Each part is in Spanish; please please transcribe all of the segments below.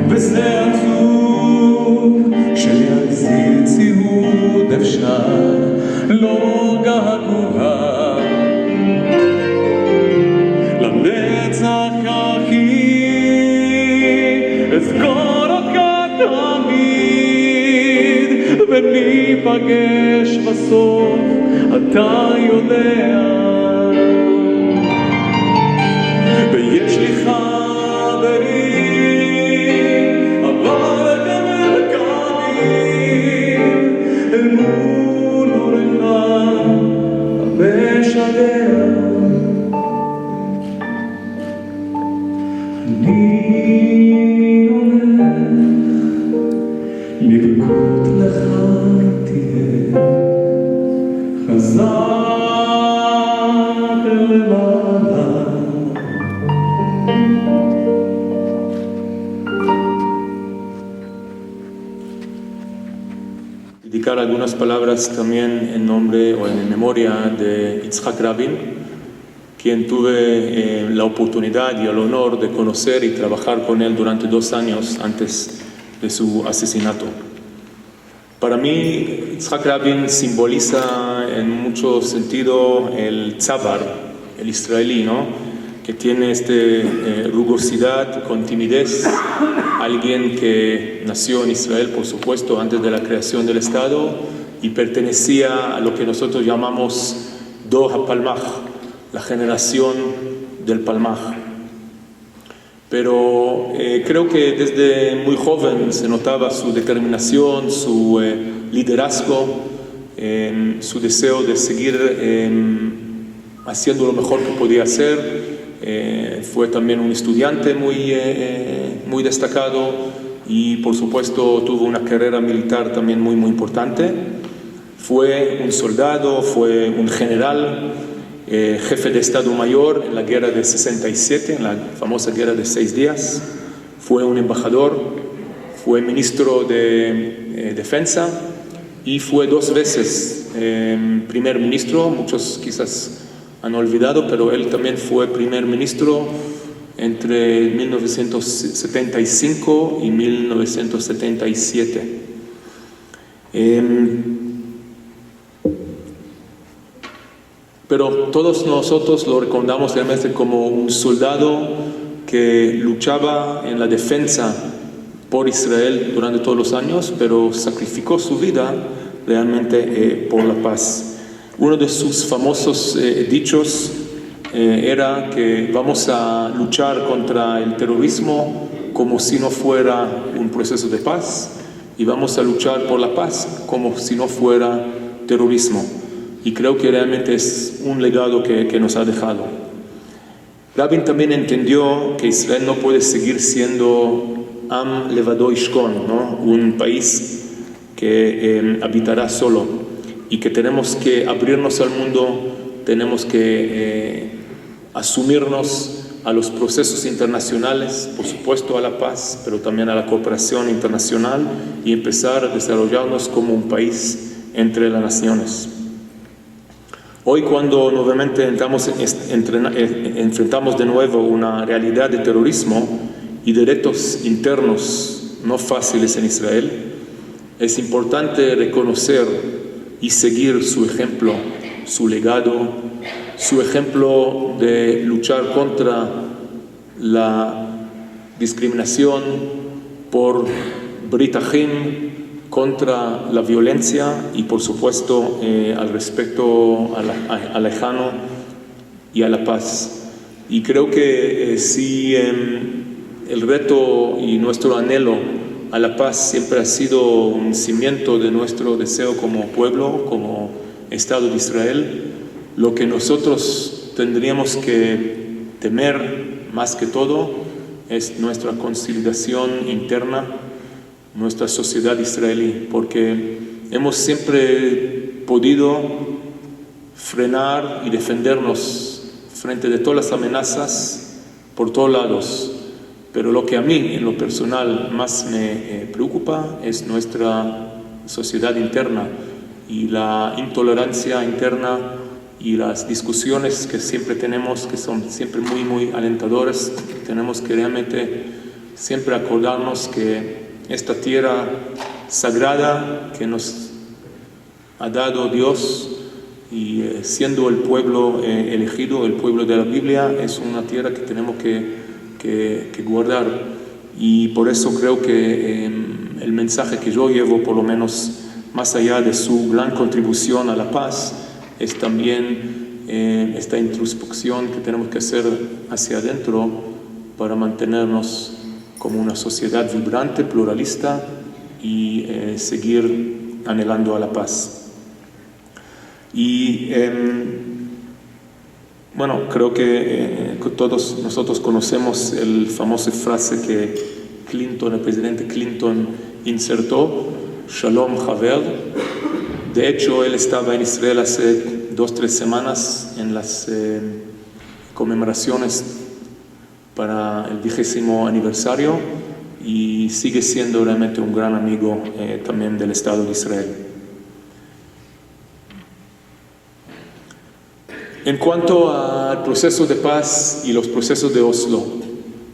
וזה עצוב שיחזיר ציוד אפשר לא געגוע לנצח אחי אזכור אותך תמיד וניפגש בסוף אתה יודע ויש לי חברים אבל הם קמים אל מול אורך המשגע אני הולך לבכות לך תהיה חזק למעלה dedicar algunas palabras también en nombre o en memoria de Yitzhak Rabin, quien tuve la oportunidad y el honor de conocer y trabajar con él durante 2 años antes de su asesinato. Para mí, Yitzhak Rabin simboliza en mucho sentido el tzabar, el israelí, ¿no? Que tiene rugosidad con timidez, alguien que nació en Israel, por supuesto, antes de la creación del Estado y pertenecía a lo que nosotros llamamos Dor HaPalmach, la generación del Palmach. Pero creo que desde muy joven se notaba su determinación, su liderazgo, su deseo de seguir haciendo lo mejor que podía hacer. Fue también un estudiante muy destacado y por supuesto tuvo una carrera militar también muy importante. Fue un soldado, fue un general, jefe de Estado Mayor en la guerra de 67, en la famosa guerra de 6 días. Fue un embajador, fue ministro de Defensa y fue 2 veces primer ministro. Muchos quizás han olvidado, pero él también fue primer ministro entre 1975 y 1977. Pero todos nosotros lo recordamos realmente como un soldado que luchaba en la defensa por Israel durante todos los años, pero sacrificó su vida realmente por la paz. Uno de sus famosos dichos era que vamos a luchar contra el terrorismo como si no fuera un proceso de paz y vamos a luchar por la paz como si no fuera terrorismo. Y creo que realmente es un legado que nos ha dejado. Rabin también entendió que Israel no puede seguir siendo Am Levado Ishkon, ¿no? Un país que habitará solo. Y que tenemos que abrirnos al mundo, tenemos que asumirnos a los procesos internacionales, por supuesto a la paz, pero también a la cooperación internacional y empezar a desarrollarnos como un país entre las naciones. Hoy cuando nuevamente enfrentamos de nuevo una realidad de terrorismo y de retos internos no fáciles en Israel, es importante reconocer y seguir su ejemplo, su legado, su ejemplo de luchar contra la discriminación, por Brit Ahim, contra la violencia y por supuesto al respeto al lejano y a la paz. Y creo que si el reto y nuestro anhelo a la paz siempre ha sido un cimiento de nuestro deseo como pueblo, como Estado de Israel, lo que nosotros tendríamos que temer más que todo es nuestra consolidación interna, nuestra sociedad israelí, porque hemos siempre podido frenar y defendernos frente de todas las amenazas por todos lados. Pero lo que a mí, en lo personal, más me preocupa es nuestra sociedad interna y la intolerancia interna y las discusiones que siempre tenemos, que son siempre muy, muy alentadoras. Tenemos que realmente siempre acordarnos que esta tierra sagrada que nos ha dado Dios, y siendo el pueblo elegido, el pueblo de la Biblia, es una tierra que tenemos que guardar. Y por eso creo que el mensaje que yo llevo, por lo menos más allá de su gran contribución a la paz, es también esta introspección que tenemos que hacer hacia adentro para mantenernos como una sociedad vibrante, pluralista, y seguir anhelando a la paz. Y bueno, creo que todos nosotros conocemos la famosa frase que el presidente Clinton insertó: Shalom Haver. De hecho, él estaba en Israel hace 2-3 semanas en las conmemoraciones para el 20º aniversario, y sigue siendo realmente un gran amigo también del Estado de Israel. En cuanto al proceso de paz y los procesos de Oslo,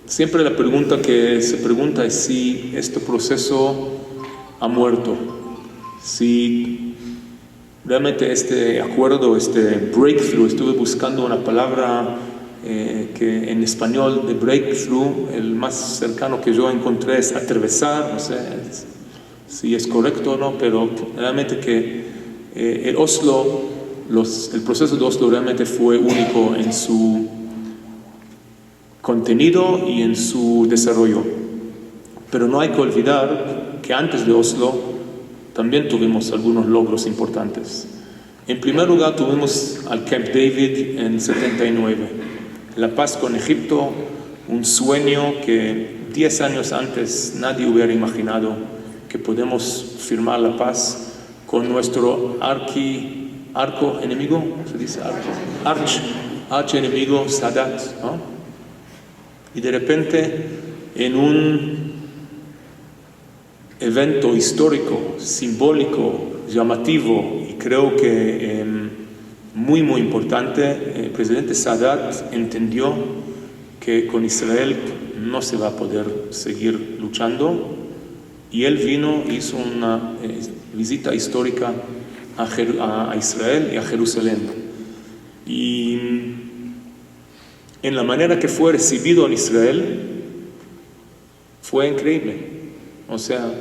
siempre la pregunta que se pregunta es si este proceso ha muerto, si realmente este acuerdo, este breakthrough, estuve buscando una palabra que en español de breakthrough, el más cercano que yo encontré es atravesar, no sé si es correcto o no, pero realmente que el proceso de Oslo realmente fue único en su contenido y en su desarrollo. Pero no hay que olvidar que antes de Oslo también tuvimos algunos logros importantes. En primer lugar, tuvimos al Camp David en 79, la paz con Egipto, un sueño que 10 años antes nadie hubiera imaginado, que podemos firmar la paz con nuestro arco enemigo, ¿se dice arch enemigo Sadat, ¿no? Y de repente, en un evento histórico, simbólico, llamativo, y creo que muy, muy importante, el presidente Sadat entendió que con Israel no se va a poder seguir luchando, y él vino, hizo una visita histórica a Israel y a Jerusalén. Y en la manera que fue recibido en Israel fue increíble. O sea,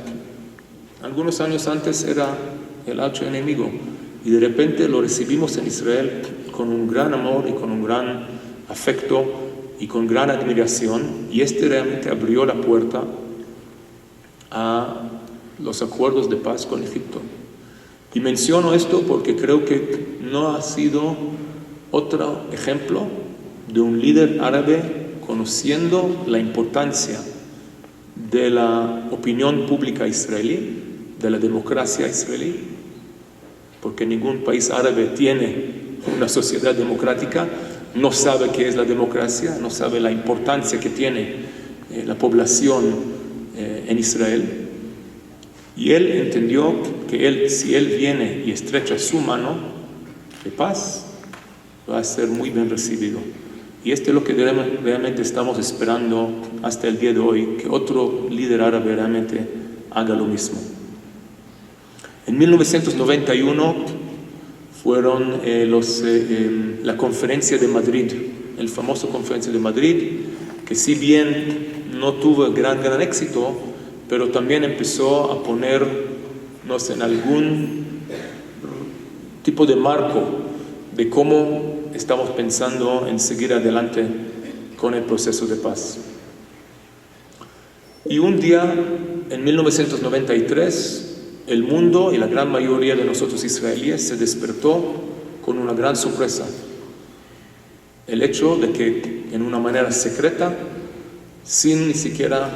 algunos años antes era el archienemigo, y de repente lo recibimos en Israel con un gran amor y con un gran afecto y con gran admiración, y realmente abrió la puerta a los acuerdos de paz con Egipto. Y menciono esto porque creo que no ha sido otro ejemplo de un líder árabe conociendo la importancia de la opinión pública israelí, de la democracia israelí, porque ningún país árabe tiene una sociedad democrática, no sabe qué es la democracia, no sabe la importancia que tiene la población en Israel. Y él entendió que si él viene y estrecha su mano de paz, va a ser muy bien recibido. Y es lo que realmente estamos esperando hasta el día de hoy, que otro líder árabe realmente haga lo mismo. En 1991 fueron la conferencia de Madrid, el famoso conferencia de Madrid, que si bien no tuvo gran éxito, pero también empezó a poner, no sé, en algún tipo de marco de cómo estamos pensando en seguir adelante con el proceso de paz. Y un día, en 1993, el mundo y la gran mayoría de nosotros israelíes se despertó con una gran sorpresa. El hecho de que, en una manera secreta, sin ni siquiera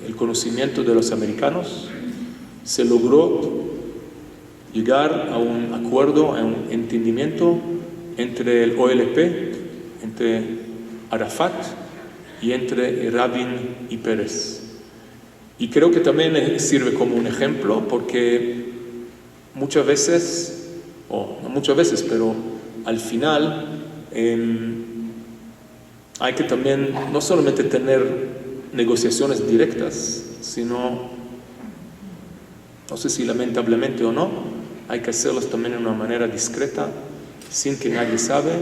el conocimiento de los americanos, se logró llegar a un acuerdo, a un entendimiento entre el OLP, entre Arafat y entre Rabin y Pérez. Y creo que también sirve como un ejemplo, porque muchas veces, o no muchas veces, pero al final hay que también no solamente tener negociaciones directas, sino, no sé si lamentablemente o no, hay que hacerlas también de una manera discreta, sin que nadie sabe,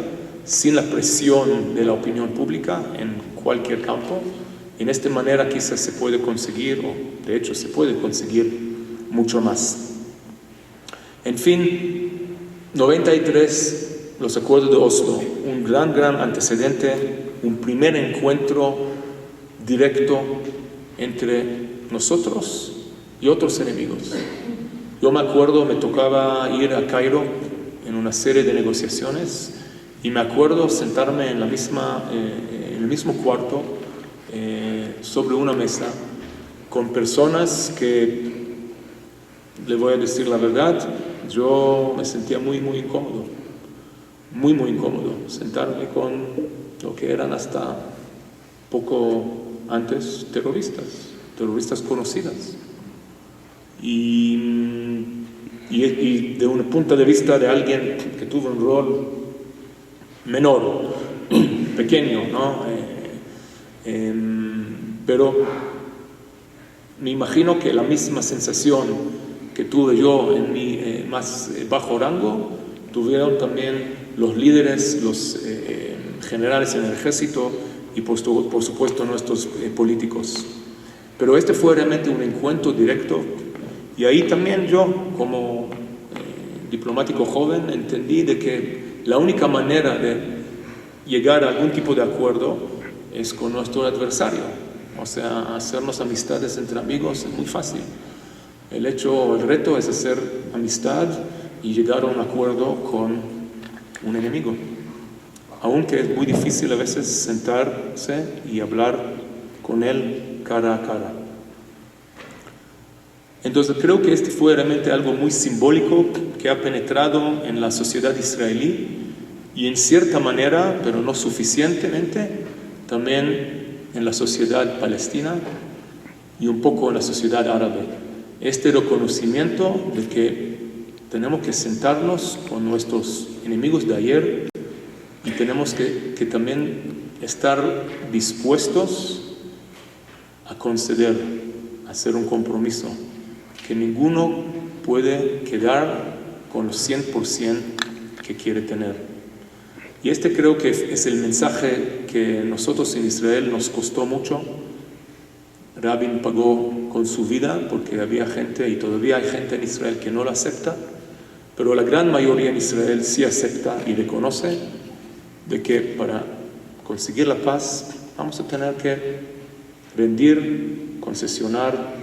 sin la presión de la opinión pública en cualquier campo. En esta manera quizás se puede conseguir, o de hecho se puede conseguir mucho más. En fin, 93, los acuerdos de Oslo, un gran antecedente, un primer encuentro directo entre nosotros y otros enemigos. Yo me acuerdo, me tocaba ir a Cairo en una serie de negociaciones y me acuerdo sentarme en el mismo cuarto sobre una mesa con personas que, le voy a decir la verdad, yo me sentía muy incómodo, muy incómodo, sentarme con lo que eran hasta poco antes terroristas conocidas. Y de un punto de vista de alguien que tuvo un rol menor, pequeño, ¿no? Pero me imagino que la misma sensación que tuve yo en mi más bajo rango, tuvieron también los líderes, los generales en el ejército y por supuesto nuestros políticos. Pero este fue realmente un encuentro directo y ahí también yo, como diplomático joven, entendí de que la única manera de llegar a algún tipo de acuerdo es con nuestro adversario. O sea, hacernos amistades entre amigos es muy fácil. El reto es hacer amistad y llegar a un acuerdo con un enemigo. Aunque es muy difícil a veces sentarse y hablar con él cara a cara. Entonces creo que este fue realmente algo muy simbólico que ha penetrado en la sociedad israelí y en cierta manera, pero no suficientemente, también en la sociedad palestina y un poco en la sociedad árabe. Este reconocimiento de que tenemos que sentarnos con nuestros enemigos de ayer y tenemos que también estar dispuestos a conceder, a hacer un compromiso, que ninguno puede quedar con los 100% que quiere tener. Y este creo que es el mensaje que nosotros en Israel nos costó mucho. Rabin pagó con su vida porque había gente, y todavía hay gente en Israel que no lo acepta, pero la gran mayoría en Israel sí acepta y reconoce de que para conseguir la paz vamos a tener que rendir, concesionar,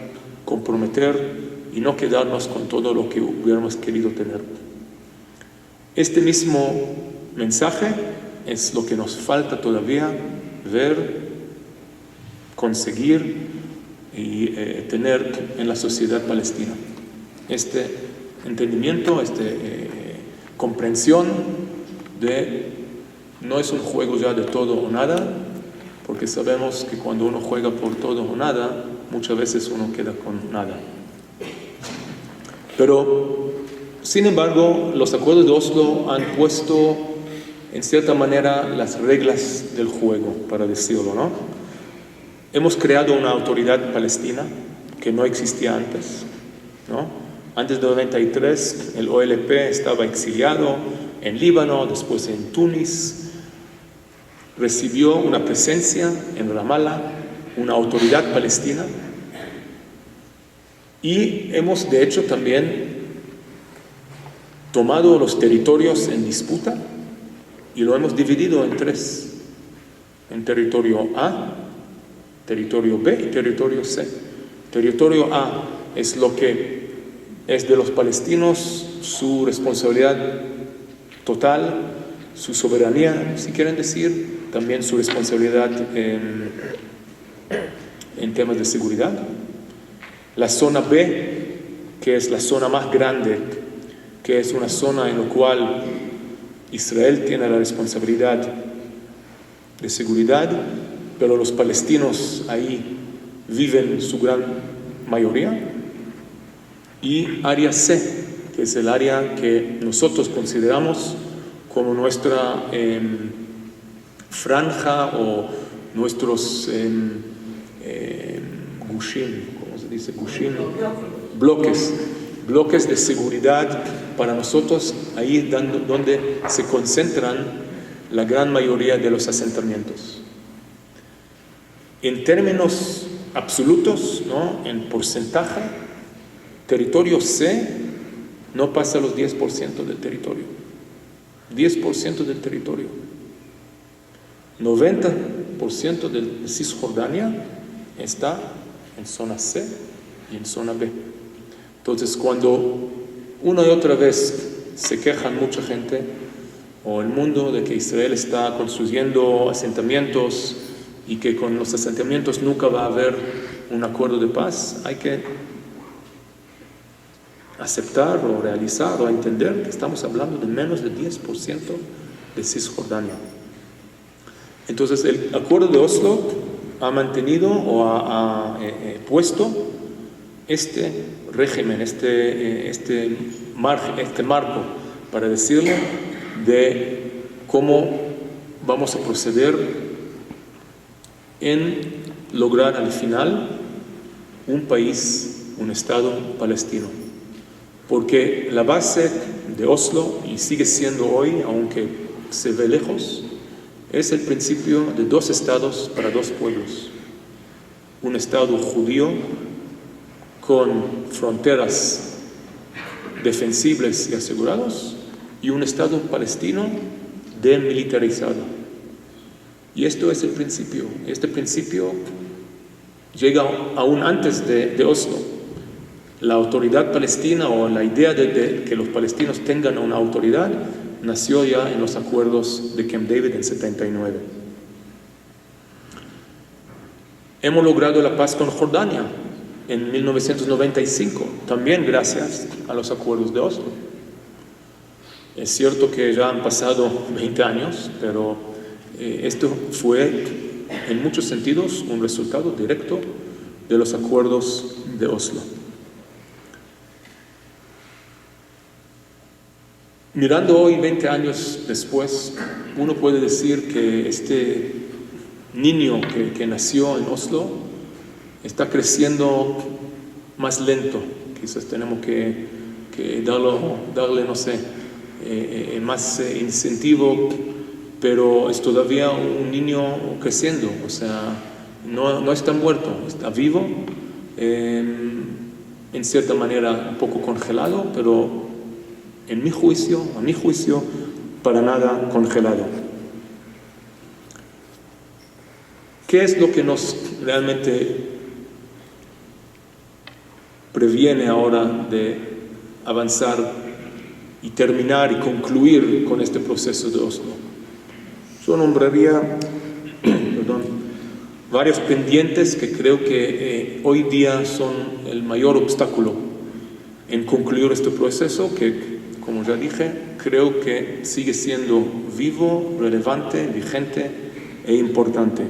comprometer y no quedarnos con todo lo que hubiéramos querido tener. Este mismo mensaje es lo que nos falta todavía ver, conseguir y tener en la sociedad palestina. Este entendimiento, comprensión de no es un juego ya de todo o nada, porque sabemos que cuando uno juega por todo o nada, muchas veces uno queda con nada. Pero, sin embargo, los acuerdos de Oslo han puesto, en cierta manera, las reglas del juego, para decirlo, ¿no? Hemos creado una autoridad palestina que no existía antes, ¿no? Antes de 93, el OLP estaba exiliado en Líbano, después en Túnez. Recibió una presencia en Ramallah, una autoridad palestina. Y hemos, de hecho, también tomado los territorios en disputa y lo hemos dividido en tres: en territorio A, territorio B y territorio C. Territorio A es lo que es de los palestinos, su responsabilidad total, su soberanía, si quieren decir, también su responsabilidad en temas de seguridad. La zona B, que es la zona más grande, que es una zona en la cual Israel tiene la responsabilidad de seguridad, pero los palestinos ahí viven su gran mayoría. Y área C, que es el área que nosotros consideramos como nuestra franja o nuestros gushim, ¿cómo se dice? Gushim, bloques de seguridad para nosotros, ahí donde se concentran la gran mayoría de los asentamientos. En términos absolutos, ¿no? En porcentaje, territorio C no pasa los 10% del territorio. 10% del territorio. 90% de Cisjordania está en zona C y en zona B. Entonces, cuando una y otra vez se quejan mucha gente o el mundo de que Israel está construyendo asentamientos y que con los asentamientos nunca va a haber un acuerdo de paz, hay que aceptar o realizar o entender que estamos hablando de menos del 10% de Cisjordania. Entonces, el acuerdo de Oslo ha mantenido o ha puesto este régimen, este marco para decirle de cómo vamos a proceder en lograr al final un país, un Estado palestino. Porque la base de Oslo, y sigue siendo hoy, aunque se ve lejos, es el principio de 2 estados para 2 pueblos. Un Estado judío con fronteras defensibles y asegurados, y un Estado palestino demilitarizado. Y esto es el principio. Este principio llega aún antes de Oslo. La autoridad palestina o la idea de que los palestinos tengan una autoridad nació ya en los acuerdos de Camp David en 79. Hemos logrado la paz con Jordania en 1995, también gracias a los acuerdos de Oslo. Es cierto que ya han pasado 20 años, pero esto fue en muchos sentidos un resultado directo de los acuerdos de Oslo. Mirando hoy, 20 años después, uno puede decir que este niño que nació en Oslo está creciendo más lento. Quizás tenemos que darle, no sé, más incentivo, pero es todavía un niño creciendo, o sea, no está muerto, está vivo, en cierta manera un poco congelado, pero a mi juicio, para nada congelado. ¿Qué es lo que nos realmente previene ahora de avanzar y terminar y concluir con este proceso de Oslo? Yo nombraría varios pendientes que creo que hoy día son el mayor obstáculo en concluir este proceso, que, como ya dije, creo que sigue siendo vivo, relevante, vigente e importante.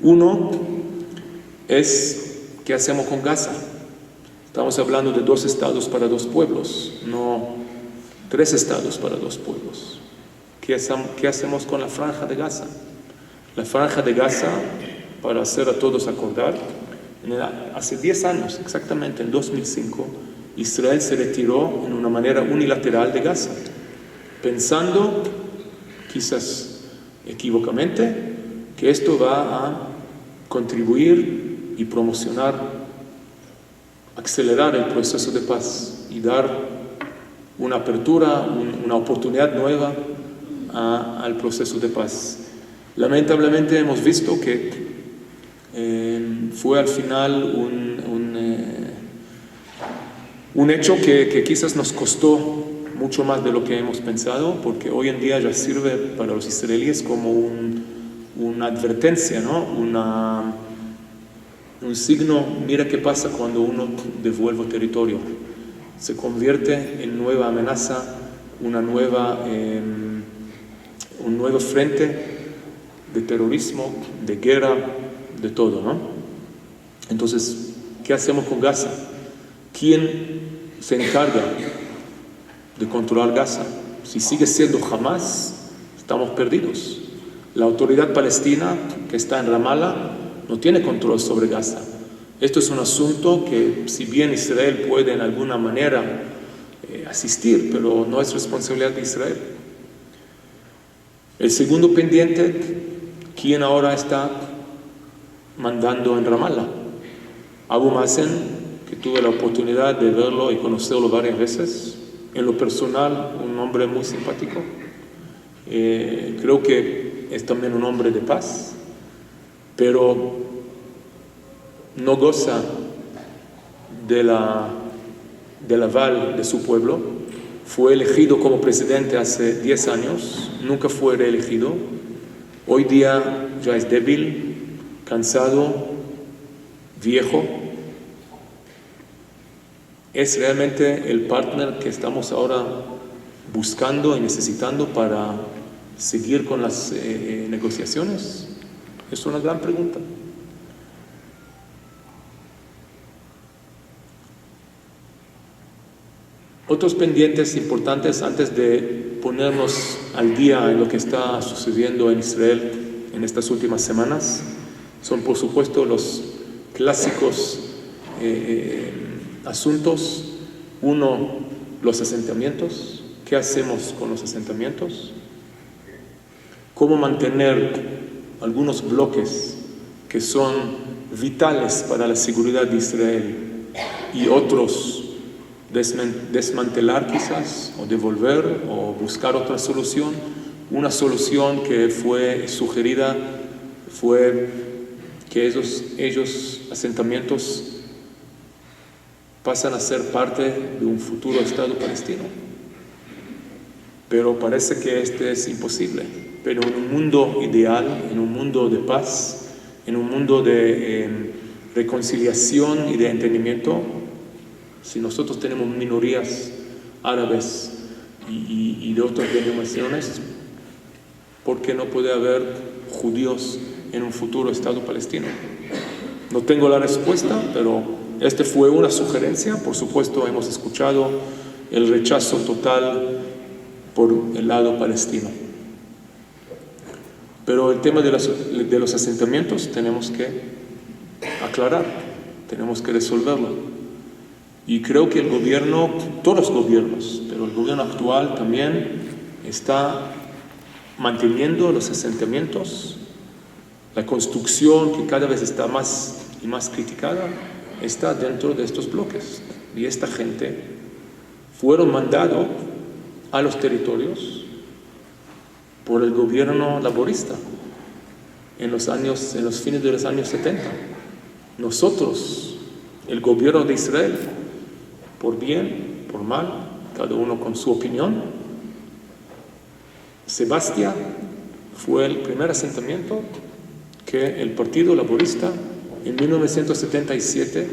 Uno es, ¿qué hacemos con Gaza? Estamos hablando de 2 estados para 2 pueblos, no 3 estados para 2 pueblos. ¿Qué hacemos con la Franja de Gaza? La Franja de Gaza, para hacer a todos acordar, hace 10 años, exactamente en 2005, Israel se retiró en una manera unilateral de Gaza, pensando, quizás equivocadamente, que esto va a contribuir y promocionar, acelerar el proceso de paz y dar una apertura, una oportunidad nueva al proceso de paz. Lamentablemente hemos visto que fue al final un hecho que quizás nos costó mucho más de lo que hemos pensado, porque hoy en día ya sirve para los israelíes como una advertencia, ¿no? Un signo, mira qué pasa cuando uno devuelve territorio. Se convierte en nueva amenaza, un nuevo frente de terrorismo, de guerra, de todo, ¿no? Entonces, ¿qué hacemos con Gaza? ¿Quién se encarga de controlar Gaza? Si sigue siendo Hamas, estamos perdidos. La autoridad palestina que está en Ramallah no tiene control sobre Gaza. Esto es un asunto que, si bien Israel puede en alguna manera asistir, pero no es responsabilidad de Israel. El segundo pendiente, ¿quién ahora está mandando en Ramallah? Abu Mazen, que tuve la oportunidad de verlo y conocerlo varias veces. En lo personal, un hombre muy simpático. Creo que es también un hombre de paz, pero no goza del aval de su pueblo. Fue elegido como presidente hace 10 años, nunca fue reelegido. Hoy día ya es débil, cansado, viejo. ¿Es realmente el partner que estamos ahora buscando y necesitando para seguir con las negociaciones? Es una gran pregunta. Otros pendientes importantes antes de ponernos al día en lo que está sucediendo en Israel en estas últimas semanas son, por supuesto, los clásicos asuntos. Uno, los asentamientos. ¿Qué hacemos con los asentamientos? ¿Cómo mantener algunos bloques que son vitales para la seguridad de Israel y otros desmantelar quizás, o devolver, o buscar otra solución? Una solución que fue sugerida fue que ellos asentamientos pasan a ser parte de un futuro Estado palestino. Pero parece que este es imposible. Pero en un mundo ideal, en un mundo de paz, en un mundo de reconciliación y de entendimiento, si nosotros tenemos minorías árabes y de otras denominaciones, ¿por qué no puede haber judíos en un futuro Estado palestino? No tengo la respuesta, pero esta fue una sugerencia. Por supuesto, hemos escuchado el rechazo total por el lado palestino. Pero el tema de los asentamientos tenemos que aclarar, tenemos que resolverlo. Y creo que el gobierno, todos los gobiernos, pero el gobierno actual también está manteniendo los asentamientos. La construcción, que cada vez está más y más criticada, está dentro de estos bloques. Y esta gente fueron mandados a los territorios por el gobierno laborista en los fines de los años 70. Nosotros, el gobierno de Israel, por bien, por mal, cada uno con su opinión. Sebastia fue el primer asentamiento que el Partido Laborista en 1977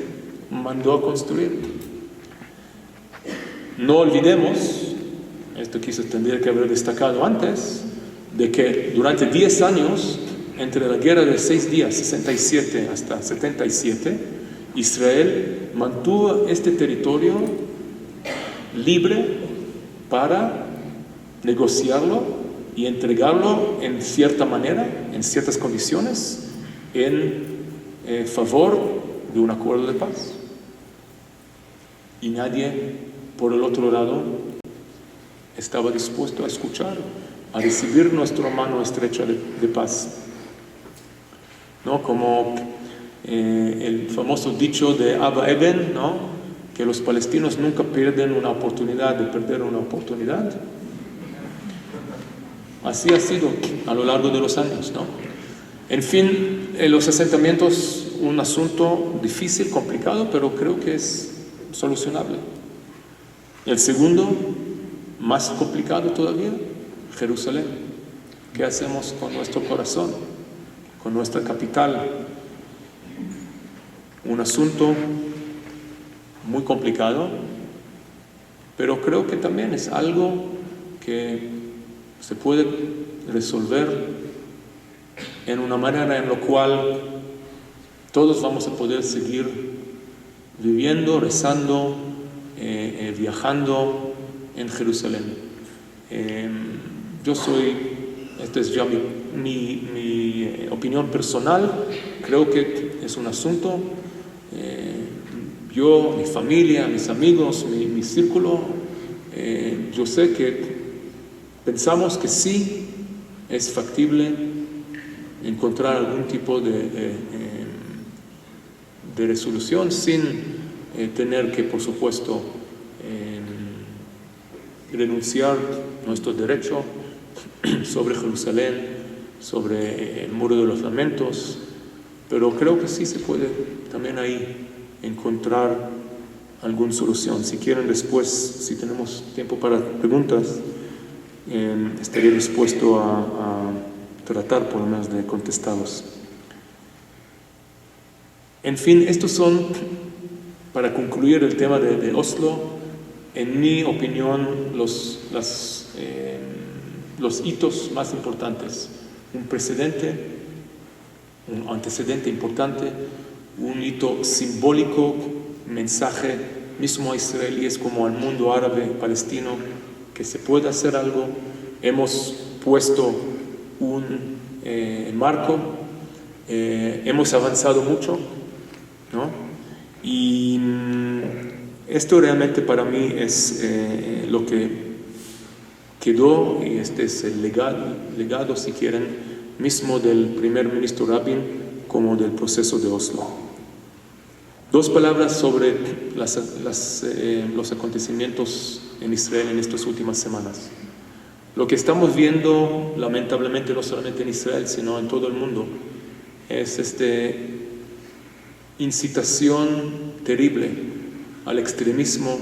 mandó a construir. No olvidemos, esto quizás tendría que haber destacado antes, de que durante 10 años, entre la guerra de 6 días, 67 hasta 77, Israel mantuvo este territorio libre para negociarlo y entregarlo en cierta manera, en ciertas condiciones, en favor de un acuerdo de paz. Y nadie, por el otro lado, estaba dispuesto a escuchar, a recibir nuestra mano estrecha de paz. ¿No? Como el famoso dicho de Abba Eben, ¿no? Que los palestinos nunca pierden una oportunidad de perder una oportunidad. Así ha sido a lo largo de los años, ¿no? En fin, los asentamientos, un asunto difícil, complicado, pero creo que es solucionable. El segundo, más complicado todavía, Jerusalén. ¿Qué hacemos con nuestro corazón, con nuestra capital? Un asunto muy complicado, pero creo que también es algo que se puede resolver en una manera en la cual todos vamos a poder seguir viviendo, rezando, viajando en Jerusalén. Esta es ya mi opinión personal, creo que es un asunto, yo, mi familia, mis amigos, mi círculo, yo sé que pensamos que sí es factible encontrar algún tipo de resolución sin tener que, por supuesto, renunciar nuestro derecho sobre Jerusalén, sobre el Muro de los Lamentos, pero creo que sí se puede también ahí encontrar alguna solución. Si quieren después, si tenemos tiempo para preguntas, estaría dispuesto a tratar por lo menos de contestarlos. En fin, estos son, para concluir el tema de Oslo, en mi opinión, los hitos más importantes. Un precedente, un antecedente importante, un hito simbólico, mensaje mismo a israelíes como al mundo árabe, palestino, que se puede hacer algo. Hemos puesto un marco, hemos avanzado mucho, ¿no? Y esto realmente para mí es lo que quedó, y este es el legado, si quieren, mismo del primer ministro Rabin como del proceso de Oslo. Dos palabras sobre los acontecimientos en Israel en estas últimas semanas. Lo que estamos viendo, lamentablemente, no solamente en Israel, sino en todo el mundo, es esta incitación terrible al extremismo,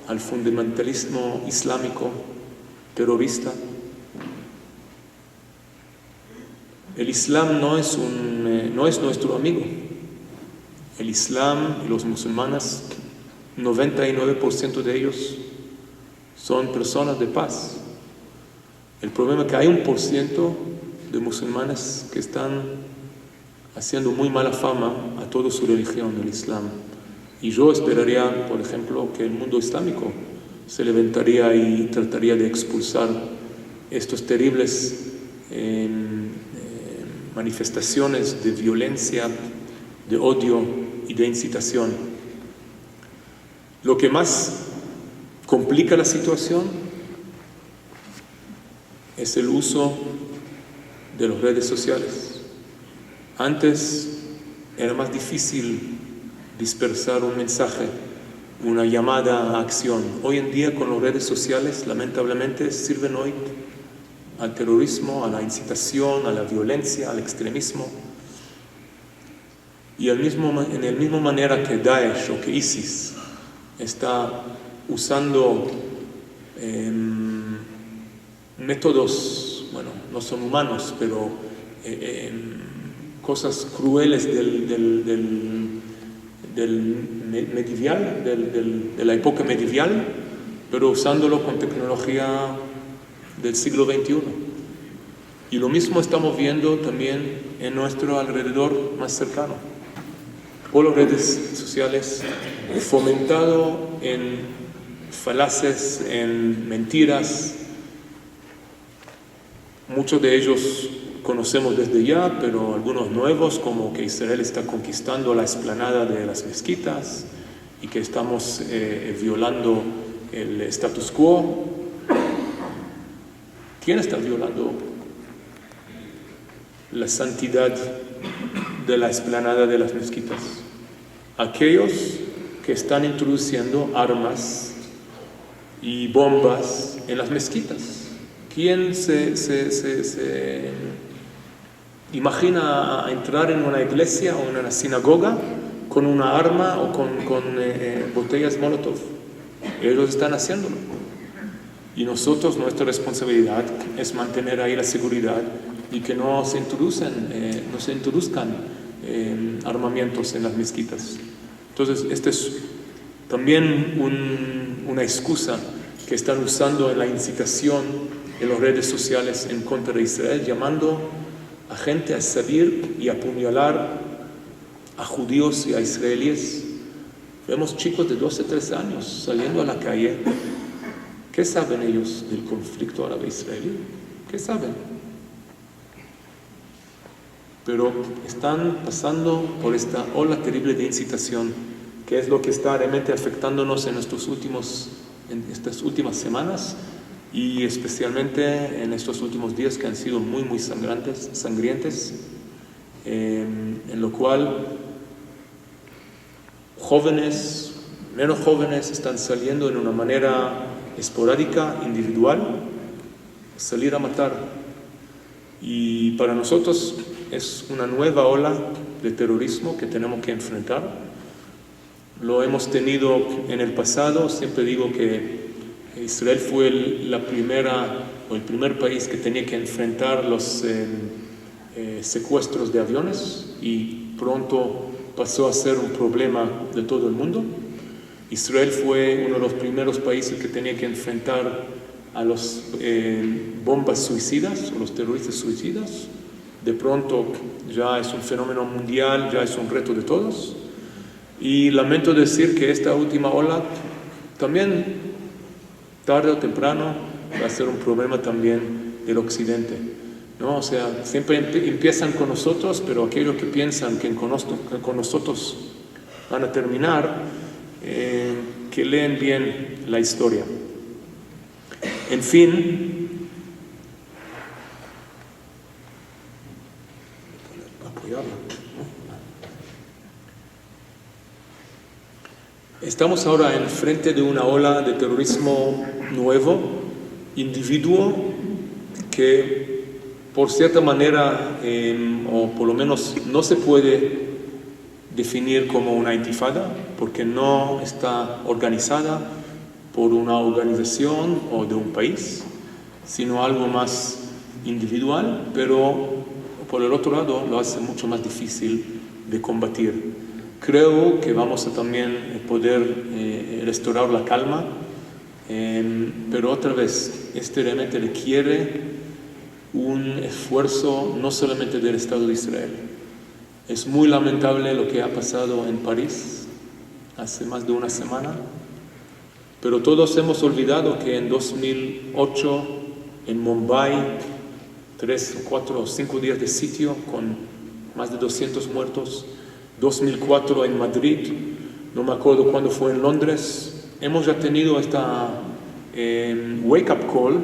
al fundamentalismo islámico, terrorista. El Islam no es nuestro amigo. El Islam y los musulmanes, 99% de ellos son personas de paz. El problema es que hay 1% de musulmanes que están haciendo muy mala fama a toda su religión, el Islam. Y yo esperaría, por ejemplo, que el mundo islámico se levantaría y trataría de expulsar estos terribles manifestaciones de violencia, de odio y de incitación. Lo que más complica la situación es el uso de las redes sociales. Antes era más difícil dispersar un mensaje, una llamada a acción. Hoy en día, con las redes sociales, lamentablemente, sirven hoy al terrorismo, a la incitación, a la violencia, al extremismo. Y en la misma manera que Daesh o que ISIS está usando métodos, bueno, no son humanos, pero cosas crueles de la época medieval, pero usándolo con tecnología del siglo XXI. Y lo mismo estamos viendo también en nuestro alrededor más cercano. Por las redes sociales, fomentado en falaces, en mentiras. Muchos de ellos conocemos desde ya, pero algunos nuevos, como que Israel está conquistando la explanada de las mezquitas y que estamos violando el status quo. ¿Quién está violando la santidad de la explanada de las mezquitas? Aquellos que están introduciendo armas y bombas en las mezquitas. ¿Quién se imagina entrar en una iglesia o en una sinagoga con una arma o con botellas Molotov? Ellos están haciéndolo. Y nosotros, nuestra responsabilidad es mantener ahí la seguridad y que no se introduzcan armamentos en las mezquitas. Entonces, esta es también una excusa que están usando en la incitación en las redes sociales en contra de Israel, llamando a gente a salir y apuñalar a judíos y a israelíes. Vemos chicos de 12, 13 años saliendo a la calle ¿Qué saben ellos del conflicto árabe-israelí? ¿Qué saben? Pero están pasando por esta ola terrible de incitación, que es lo que está realmente afectándonos en estas últimas semanas y especialmente en estos últimos días que han sido muy, muy sangrientes, en lo cual jóvenes, menos jóvenes están saliendo en una manera esporádica, individual, salir a matar. Y para nosotros es una nueva ola de terrorismo que tenemos que enfrentar. Lo hemos tenido en el pasado. Siempre digo que Israel fue el primer país que tenía que enfrentar los secuestros de aviones y pronto pasó a ser un problema de todo el mundo. Israel fue uno de los primeros países que tenía que enfrentar a los bombas suicidas o los terroristas suicidas. De pronto ya es un fenómeno mundial, ya es un reto de todos. Y lamento decir que esta última ola también, tarde o temprano, va a ser un problema también del Occidente, ¿no? O sea, siempre empiezan con nosotros, pero aquellos que piensan que con nosotros van a terminar, que leen bien la historia. En fin, estamos ahora en frente de una ola de terrorismo nuevo, individuo que por cierta manera, o por lo menos no se puede definir como una intifada, porque no está organizada por una organización o de un país, sino algo más individual, pero por el otro lado lo hace mucho más difícil de combatir. Creo que vamos a también poder restaurar la calma, pero otra vez, realmente requiere un esfuerzo no solamente del Estado de Israel. Es muy lamentable lo que ha pasado en París hace más de una semana, pero todos hemos olvidado que en 2008 en Mumbai, 3, 4 o 5 días de sitio con más de 200 muertos, 2004 en Madrid, no me acuerdo cuándo fue en Londres, hemos ya tenido esta wake-up call.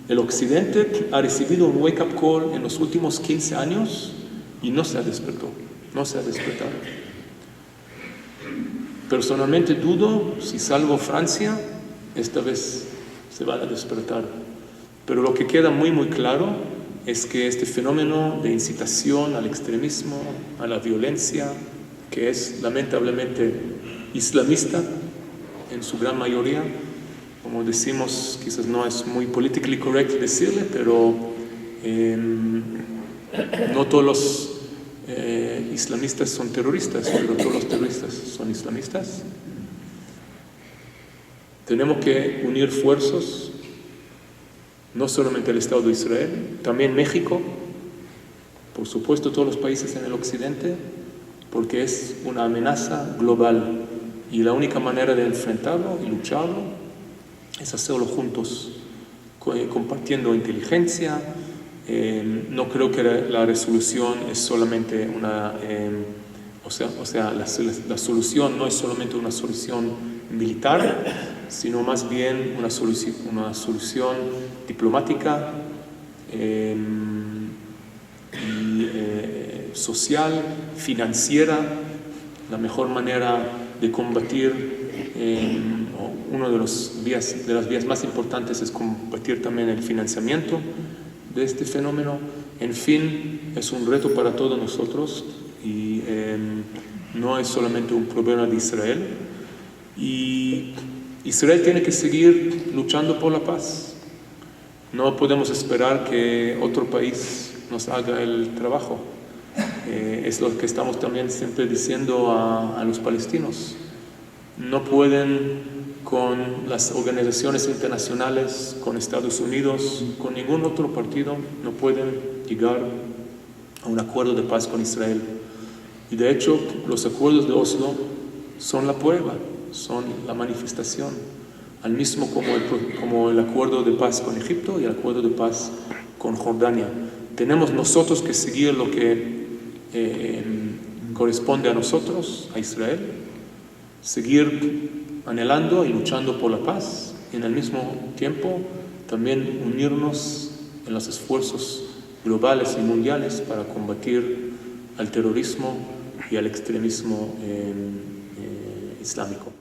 El Occidente ha recibido un wake-up call en los últimos 15 años y no se ha despertado. Personalmente dudo si, salvo Francia, esta vez se van a despertar. Pero lo que queda muy, muy claro es que este fenómeno de incitación al extremismo, a la violencia, que es lamentablemente islamista en su gran mayoría, como decimos, quizás no es muy politically correct decirle, pero no todos los islamistas son terroristas, pero todos los terroristas son islamistas. Tenemos que unir esfuerzos, no solamente el Estado de Israel, también México, por supuesto todos los países en el Occidente, porque es una amenaza global y la única manera de enfrentarlo y lucharlo es hacerlo juntos, compartiendo inteligencia. No creo que la resolución es solamente una, la solución no es solamente una solución militar, sino más bien una solución diplomática y social, financiera. La mejor manera de combatir, una de las vías más importantes es combatir también el financiamiento de este fenómeno. En fin, es un reto para todos nosotros y no es solamente un problema de Israel. Y Israel tiene que seguir luchando por la paz. No podemos esperar que otro país nos haga el trabajo. Es lo que estamos también siempre diciendo a los palestinos. No pueden con las organizaciones internacionales, con Estados Unidos, con ningún otro partido, no pueden llegar a un acuerdo de paz con Israel. Y de hecho, los acuerdos de Oslo son la prueba, son la manifestación. al mismo como el acuerdo de paz con Egipto y el acuerdo de paz con Jordania. Tenemos nosotros que seguir lo que corresponde a nosotros, a Israel, seguir anhelando y luchando por la paz y en el mismo tiempo también unirnos en los esfuerzos globales y mundiales para combatir al terrorismo y al extremismo islámico.